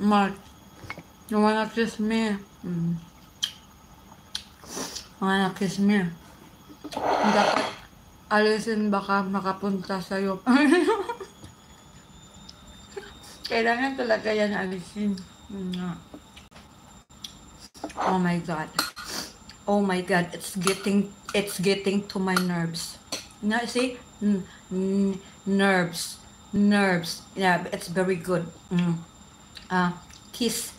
Mark, you wanna kiss me? Wanna kiss me? Dapat alisin baka makapunta sa'yo. Kailangan talaga yan alisin. Oh my God. Oh my God, it's getting to my nerves. Now, see? Nerves. Yeah, it's very good. Kisses.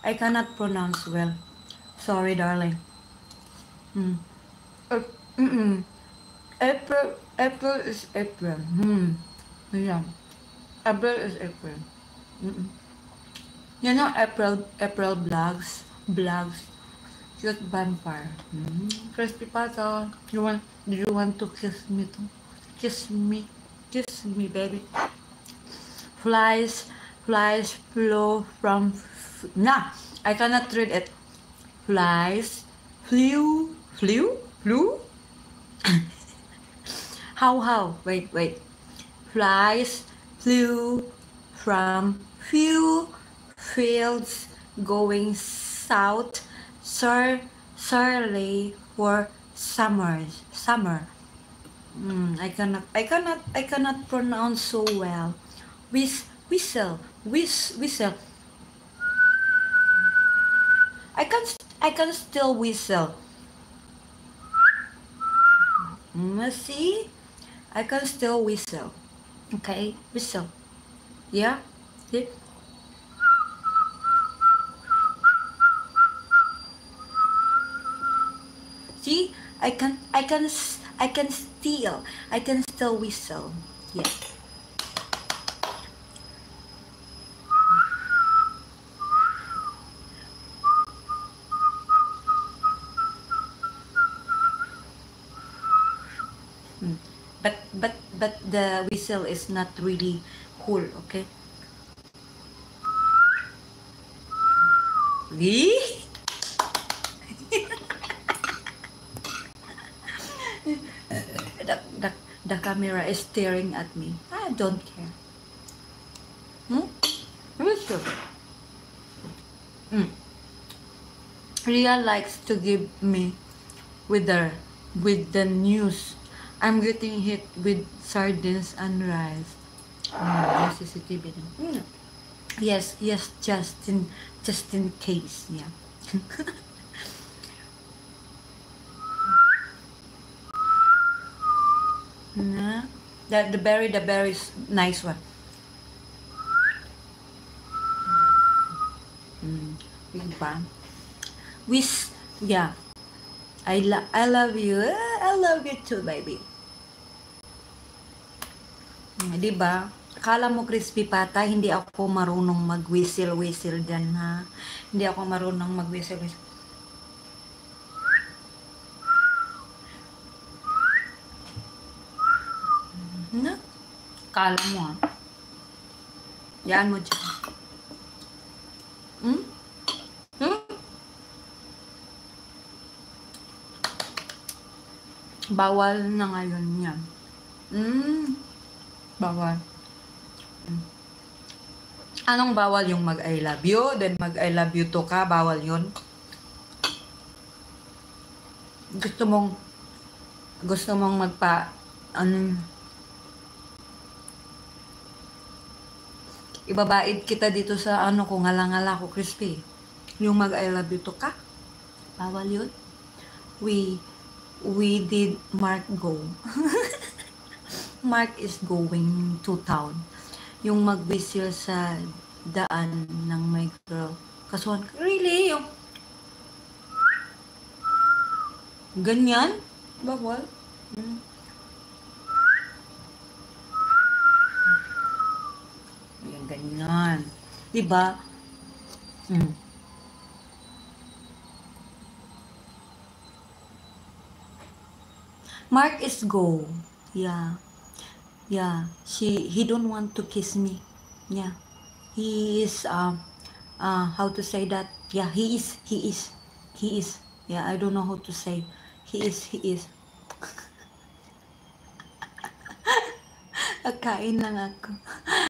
I cannot pronounce well. Sorry, darling. April is April. Yeah. April is April. You know April vlogs. Cute vampire. Crispy Pato. Do you want to kiss me too? Kiss me, baby. Flies flow from. Nah, I cannot read it. Flies flew. How? Wait. Flies flew from few fields going south, surly for summer. I cannot pronounce so well. Whistle. I can still whistle. See? I can still whistle. Okay, whistle. Yeah? See? See? I can still whistle. Yeah. But the whistle is not really cool, okay? The camera is staring at me. I don't care. Whistle. Ria likes to give me with the news. I'm getting hit with sardines and rice. CCTV. Yes, just in case, yeah. The berry is nice one. Diba? Yeah. I love you. I love you too, baby. Diba? Akala mo crispy pata, hindi ako marunong mag-whistle dyan, ha? Hindi ako marunong mag-whistle. Akala mo, ha? Yan mo dyan. Bawal na ngayon yan. Bawal. Anong bawal? Yung mag-I love you, then mag-I love you to ka, bawal yun. Gusto mong ibabait kita dito sa kung ngala-ngala ko crispy. Yung mag-I love you to ka, bawal yun. We did Mark go. Mark is going to town. Yung mag-whistle sa daan ng my girl. Kasuhan, really? Yung ganyan? Bawal? Yung ganyan. Diba? Mark is go. Yeah. He don't want to kiss me. Yeah. He is how to say that? Yeah, he is. Yeah, I don't know how to say. He is. Kain lang ako.